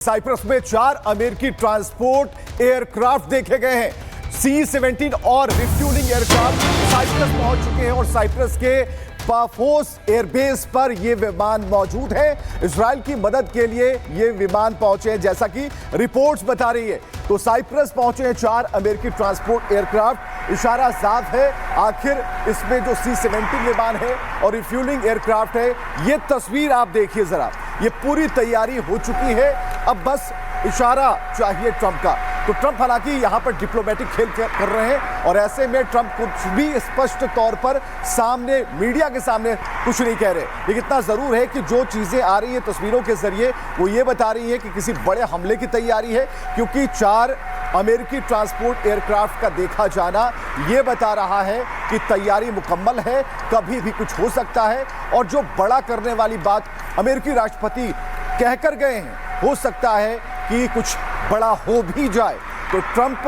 Cyprus में 4 अमेरिकी transport aircraft देखे गए हैं। C-17 और रिफ्यूलिंग एयरक्राफ्ट साइप्रस पहुंच चुके हैं और साइप्रस के पाफोस एयरबेस पर ये विमान मौजूद है। इजराइल की मदद के लिए ये विमान पहुंचे हैं, जैसा कि रिपोर्ट्स बता रही है। तो साइप्रस पहुंचे हैं 4 अमेरिकी ट्रांसपोर्ट एयरक्राफ्ट। इशारा साफ है, आखिर इसमें जो C-17 विमान है और रिफ्यूलिंग एयरक्राफ्ट है, ये तस्वीर आप देखिए जरा, ये पूरी तैयारी हो चुकी है। अब बस इशारा चाहिए ट्रंप का। तो ट्रंप हालांकि यहां पर डिप्लोमेटिक खेल कर रहे हैं और ऐसे में ट्रंप कुछ भी स्पष्ट तौर पर सामने मीडिया के सामने कुछ नहीं कह रहे। लेकिन इतना जरूर है कि जो चीजें आ रही है तस्वीरों के जरिए वो ये बता रही है कि किसी बड़े हमले की तैयारी है, क्योंकि 4 अमेरिकी ट्रांसपोर्ट एयरक्राफ्ट का देखा जाना ये बता रहा है कि तैयारी मुकम्मल है, कभी भी कुछ हो सकता है। और जो बड़ा करने वाली बात अमेरिकी राष्ट्रपति कहकर गए हैं, हो सकता है कि कुछ बड़ा हो भी जाए। तो ट्रंप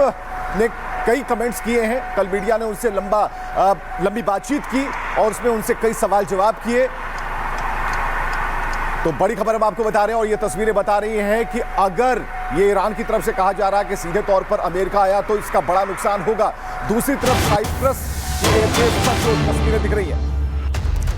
ने कई कमेंट्स किए हैं, कल मीडिया ने उनसे लंबी बातचीत की और उसमें उनसे कई सवाल जवाब किए। तो बड़ी खबर हम आपको बता रहे हैं और ये तस्वीरें बता रही हैं कि अगर ये ईरान की तरफ से कहा जा रहा है कि सीधे तौर पर अमेरिका आया तो इसका बड़ा नुकसान होगा। दूसरी तरफ साइप्रस की तस्वीरें दिख रही हैं।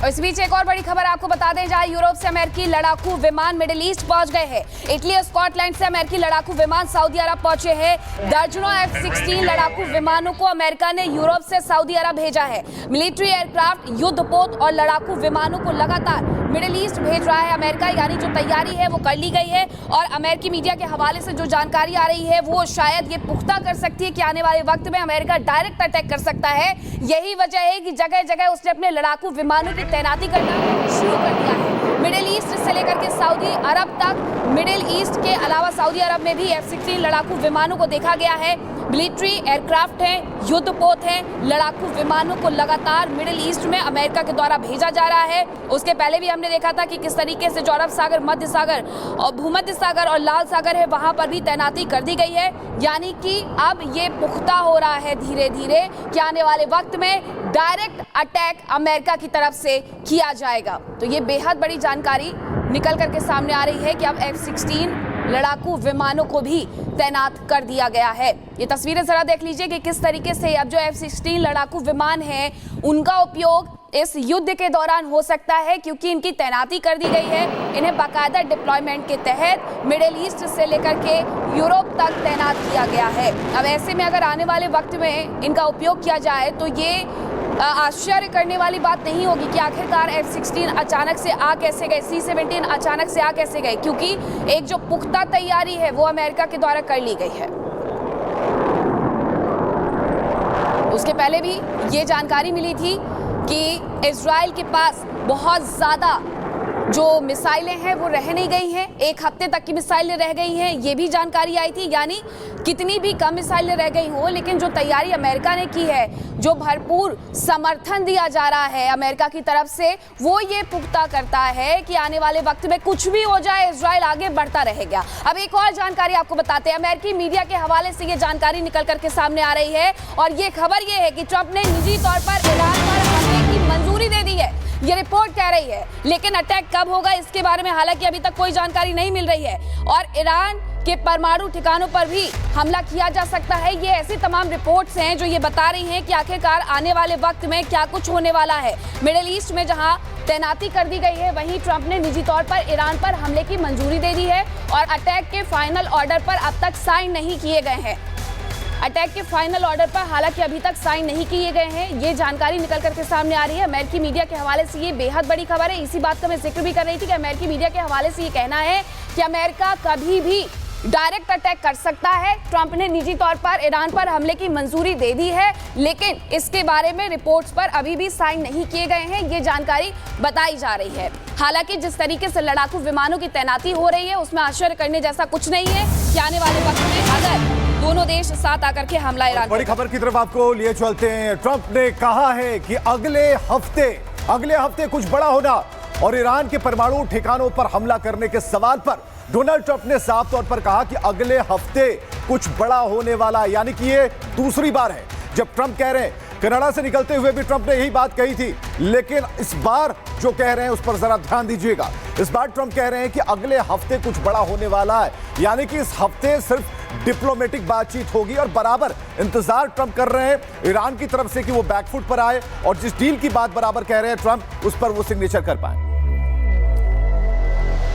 इस बीच एक और बड़ी खबर आपको बता दें, जहां यूरोप से अमेरिकी लड़ाकू विमान मिडिल ईस्ट पहुंच गए हैं। इटली और स्कॉटलैंड से अमेरिकी लड़ाकू विमान सऊदी अरब पहुंचे हैं। दर्जनों F-16 लड़ाकू विमानों को अमेरिका ने यूरोप से सऊदी अरब भेजा है। मिलिट्री एयरक्राफ्ट, युद्धपोत और लड़ाकू विमानों को लगातार मिडिल ईस्ट भेज रहा है अमेरिका, यानी जो तैयारी है वो कर ली गई है। और अमेरिकी मीडिया के हवाले से जो जानकारी आ रही है वो शायद ये पुख्ता कर सकती है कि आने वाले वक्त में अमेरिका डायरेक्ट अटैक कर सकता है। यही वजह है कि जगह जगह उसने अपने लड़ाकू विमानों की तैनाती करना शुरू कर दिया है। मिडिल ईस्ट से लेकर के सऊदी अरब तक, मिडिल ईस्ट के अलावा सऊदी अरब में भी F-16 लड़ाकू विमानों को देखा गया है। मिलिट्री एयरक्राफ्ट हैं, युद्धपोत हैं, लड़ाकू विमानों को लगातार मिडिल ईस्ट में अमेरिका के द्वारा भेजा जा रहा है। उसके पहले भी हमने देखा था कि किस तरीके से जो अरब सागर, मध्य सागर और भूमध्य सागर और लाल सागर है, वहां पर भी तैनाती कर दी गई है। यानी कि अब ये पुख्ता हो रहा है धीरे धीरे कि आने वाले वक्त में डायरेक्ट अटैक अमेरिका की तरफ से किया जाएगा। तो ये बेहद बड़ी जानकारी निकल करके सामने आ रही है कि अब F-16 लड़ाकू विमानों को भी तैनात कर दिया गया है। ये तस्वीरें जरा देख लीजिए कि किस तरीके से अब जो F-16 लड़ाकू विमान हैं उनका उपयोग इस युद्ध के दौरान हो सकता है, क्योंकि इनकी तैनाती कर दी गई है। इन्हें बाकायदा डिप्लॉयमेंट के तहत मिडिल ईस्ट से लेकर के यूरोप तक तैनात किया गया है। अब ऐसे में अगर आने वाले वक्त में इनका उपयोग किया जाए तो ये आश्चर्य करने वाली बात नहीं होगी कि आखिरकार F-16 अचानक से आ कैसे गए, C-17 अचानक से आ कैसे गए, क्योंकि एक जो पुख्ता तैयारी है वो अमेरिका के द्वारा कर ली गई है। उसके पहले भी ये जानकारी मिली थी कि इजराइल के पास बहुत ज्यादा जो मिसाइलें हैं वो रह नहीं गई हैं, 1 हफ्ते तक की मिसाइलें रह गई हैं, ये भी जानकारी आई थी। यानी कितनी भी कम मिसाइलें रह गई हो, लेकिन जो तैयारी अमेरिका ने की है, जो भरपूर समर्थन दिया जा रहा है अमेरिका की तरफ से, वो ये पुख्ता करता है कि आने वाले वक्त में कुछ भी हो जाए, इजराइल आगे बढ़ता रहेगा। अब एक और जानकारी आपको बताते हैं, अमेरिकी मीडिया के हवाले से ये जानकारी निकल करके सामने आ रही है और ये खबर ये है कि ट्रंप ने निजी तौर पर ईरान पर हमले की मंजूरी दे दी है, ये रिपोर्ट कह रही है। लेकिन अटैक कब होगा इसके बारे में हालांकि अभी तक कोई जानकारी नहीं मिल रही है। और ईरान के परमाणु ठिकानों पर भी हमला किया जा सकता है। ये ऐसी तमाम रिपोर्ट्स हैं जो ये बता रही हैं कि आखिरकार आने वाले वक्त में क्या कुछ होने वाला है। मिडिल ईस्ट में जहां तैनाती कर दी गई है, वहीं ट्रंप ने निजी तौर पर ईरान पर हमले की मंजूरी दे दी है और अटैक के फाइनल ऑर्डर पर अब तक साइन नहीं किए गए हैं। अटैक के फाइनल ऑर्डर पर हालांकि अभी तक साइन नहीं किए गए हैं। ये जानकारी निकल करके सामने आ रही है अमेरिकी मीडिया के हवाले से। ये बेहद बड़ी खबर है। इसी बात का मैं जिक्र भी कर रही थी कि अमेरिकी मीडिया के हवाले से ये कहना है कि अमेरिका कभी भी डायरेक्ट अटैक कर सकता है। ट्रंप ने निजी तौर पर ईरान पर हमले की मंजूरी दे दी है, लेकिन इसके बारे में रिपोर्ट्स पर अभी भी साइन नहीं किए गए हैं, ये जानकारी बताई जा रही है। हालांकि जिस तरीके से लड़ाकू विमानों की तैनाती हो रही है उसमें आश्चर्य करने जैसा कुछ नहीं है कि आने वाले वक्त में अगर दोनों देश साथ आकर के हमला ईरान। बड़ी खबर की तरफ आपको लिए चलते हैं। ट्रंप ने कहा है कि अगले हफ्ते कुछ बड़ा होना और ईरान के परमाणु ठिकानों पर हमला करने के सवाल पर डोनाल्ड ट्रंप ने साफ तौर पर कहा कि अगले हफ्ते कुछ बड़ा होने वाला है। यानी कि ये दूसरी बार है जब ट्रंप कह रहे हैं कनाडा से निकलते हुए भी ट्रंप ने यही बात कही थी, लेकिन इस बार जो कह रहे हैं उस पर जरा ध्यान दीजिएगा। इस बार ट्रंप कह रहे हैं कि अगले हफ्ते कुछ बड़ा होने वाला है, यानी कि इस हफ्ते सिर्फ डिप्लोमेटिक बातचीत होगी और बराबर इंतजार ट्रंप कर रहे हैं ईरान की तरफ से कि वो बैकफुट पर आए और जिस डील की बात बराबर कह रहे हैं ट्रंप, उस पर वो सिग्नेचर कर पाए।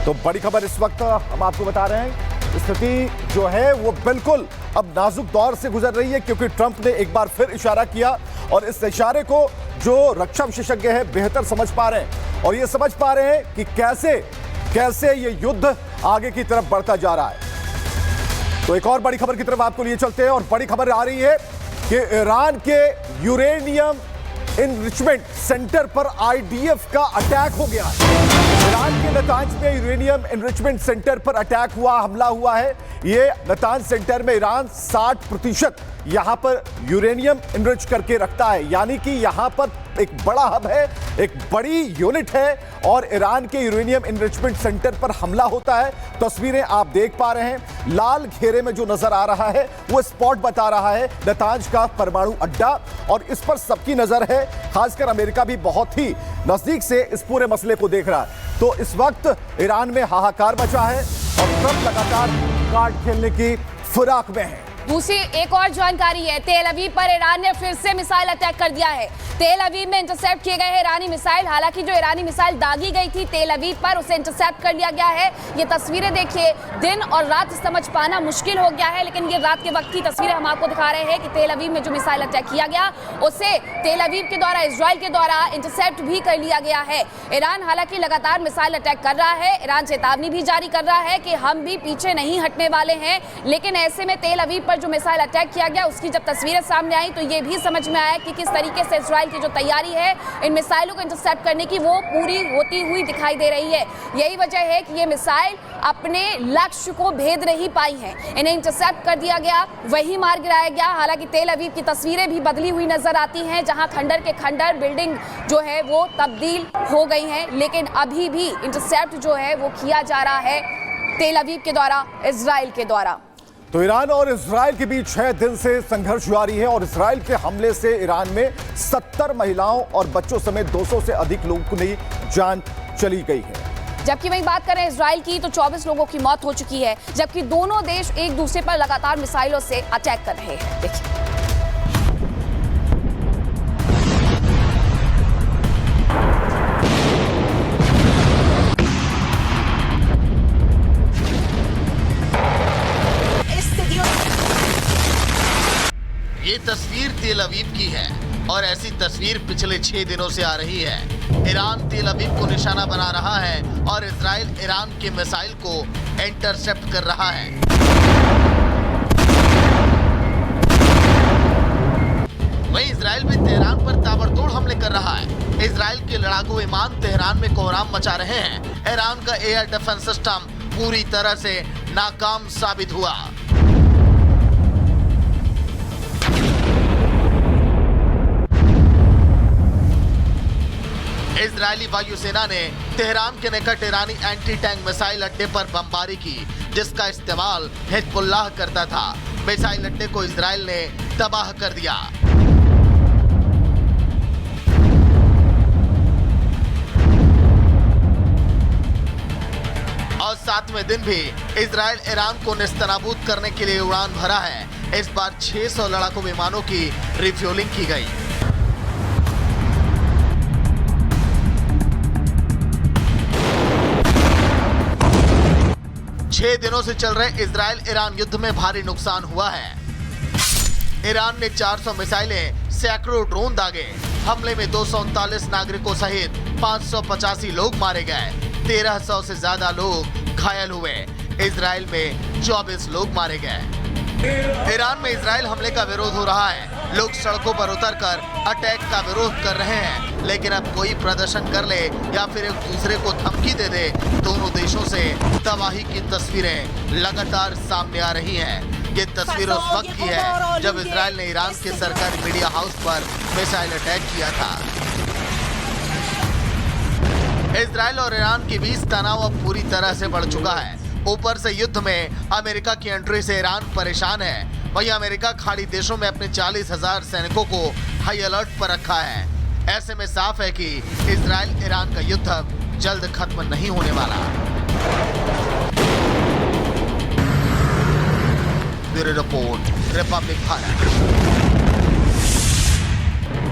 तो बड़ी खबर इस वक्त हम आपको बता रहे हैं, स्थिति जो है वो बिल्कुल अब नाजुक दौर से गुजर रही है, क्योंकि ट्रंप ने एक बार फिर इशारा किया और इस इशारे को जो रक्षा विशेषज्ञ हैं बेहतर समझ पा रहे हैं और ये समझ पा रहे हैं कि कैसे ये युद्ध आगे की तरफ बढ़ता जा रहा है। तो एक और बड़ी खबर की तरफ आपको लिए चलते हैं और बड़ी खबर आ रही है कि ईरान के यूरेनियम इनरिचमेंट सेंटर पर आईडीएफ का अटैक हो गया है। ईरान के नतांज में यूरेनियम इनरिचमेंट सेंटर पर अटैक हुआ, हमला हुआ है। ये नतांज सेंटर में ईरान 60% यहां पर यूरेनियम इनरिच करके रखता है, यानी कि यहां पर एक बड़ा हब है, एक बड़ी यूनिट है और ईरान के यूरेनियम इनरिचमेंट सेंटर पर हमला होता है। तस्वीरें आप देख पा रहे हैं, लाल घेरे में जो नजर आ रहा है वो स्पॉट बता रहा है नतांज का परमाणु अड्डा और इस पर सबकी नजर है, खासकर अमेरिका भी बहुत ही नजदीक से इस पूरे मसले को देख रहा है। तो इस वक्त ईरान में हाहाकार मचा है और ट्रंप लगातार कार्ड खेलने की फिराक में है। दूसरी एक और जानकारी है, तेल अवीव पर ईरान ने फिर से मिसाइल अटैक कर दिया है। तेल अवीव में इंटरसेप्ट किए गए हैं ईरानी मिसाइल। हालांकि जो ईरानी मिसाइल दागी गई थी तेल अवीव पर, उसे इंटरसेप्ट कर लिया गया है। ये तस्वीरें देखिए, दिन और रात समझ पाना मुश्किल हो गया है, लेकिन ये रात के वक्त की तस्वीरें हम आपको दिखा रहे हैं कि तेल अवीव में जो मिसाइल अटैक किया गया उसे तेल अवीव के द्वारा, इजराइल के द्वारा इंटरसेप्ट भी कर लिया गया है। ईरान हालांकि लगातार मिसाइल अटैक कर रहा है, ईरान चेतावनी भी जारी कर रहा है कि हम भी पीछे नहीं हटने वाले हैं, लेकिन ऐसे में तेल अवीव पर जो मिसाइल अटैक किया गया उसकी जब तस्वीरें सामने आई तो ये भी समझ में आया कि किस तरीके से इजराइल की जो तैयारी है इन मिसाइलों को इंटरसेप्ट करने की वो पूरी होती हुई दिखाई दे रही है। यही वजह है कि ये मिसाइल अपने लक्ष्य को भेद नहीं पाई है, इन्हें इंटरसेप्ट कर दिया गया, वही मार गिराया गया। हालांकि तेल अवीव की तस्वीरें भी बदली हुई नजर आती हैं, जहां खंडर के खंडर बिल्डिंग जो है वो तब्दील हो गई हैं, लेकिन अभी भी इंटरसेप्ट जो है वो किया जा रहा है तेल अवीव के द्वारा, इजराइल के द्वारा। तो ईरान और इजराइल के बीच 6 दिन से संघर्ष जारी है और इजराइल के हमले से ईरान में 70 महिलाओं और बच्चों समेत 200 से अधिक लोगों की जान चली गई है। जबकि वहीं बात करें इजराइल की तो 24 लोगों की मौत हो चुकी है, जबकि दोनों देश एक दूसरे पर लगातार मिसाइलों से अटैक कर रहे हैं। देखिए ये तस्वीर तेल अवीव की है और ऐसी तस्वीर पिछले 6 दिनों से आ रही है। ईरान तेल अवीव को निशाना बना रहा है और इजराइल ईरान के मिसाइल को इंटरसेप्ट कर रहा है। वहीं इजराइल भी तेहरान पर ताबड़तोड़ हमले कर रहा है। इजराइल के लड़ाकू विमान तेहरान में कोहराम मचा रहे हैं। ईरान का एयर डिफेंस सिस्टम पूरी तरह से नाकाम साबित हुआ। इजरायली वायुसेना ने तेहरान के निकट ईरानी एंटी टैंक मिसाइल अड्डे पर बमबारी की, जिसका इस्तेमाल हिजबुल्लाह करता था। मिसाइल अड्डे को इजराइल ने तबाह कर दिया। और 7वें दिन भी इजराइल ईरान को नेस्तनाबूद करने के लिए उड़ान भरा है। इस बार 600 लड़ाकू विमानों की रिफ्यूलिंग की गई। 6 दिनों से चल रहे इजराइल ईरान युद्ध में भारी नुकसान हुआ है। ईरान ने 400 मिसाइलें, सैकड़ों ड्रोन दागे। हमले में 239 नागरिकों सहित 585 लोग मारे गए, 1300 से ज्यादा लोग घायल हुए। इजराइल में 24 लोग मारे गए। ईरान में इजराइल हमले का विरोध हो रहा है। लोग सड़कों पर उतरकर अटैक का विरोध कर रहे हैं, लेकिन अब कोई प्रदर्शन कर ले या फिर एक दूसरे को धमकी दे दे, दोनों देशों से तबाही की तस्वीरें लगातार सामने आ रही हैं। ये तस्वीर उस वक्त की है जब इजराइल ने ईरान के सरकारी मीडिया हाउस पर मिसाइल अटैक किया था। इजराइल और ईरान के बीच तनाव अब पूरी तरह से बढ़ चुका है। ऊपर से युद्ध में अमेरिका की एंट्री से ईरान परेशान है। वहीं अमेरिका खाड़ी देशों में अपने 40,000 सैनिकों को हाई अलर्ट पर रखा है। ऐसे में साफ है कि इजराइल ईरान का युद्ध अब जल्द खत्म नहीं होने वाला। Bureau report, Republic Bharat.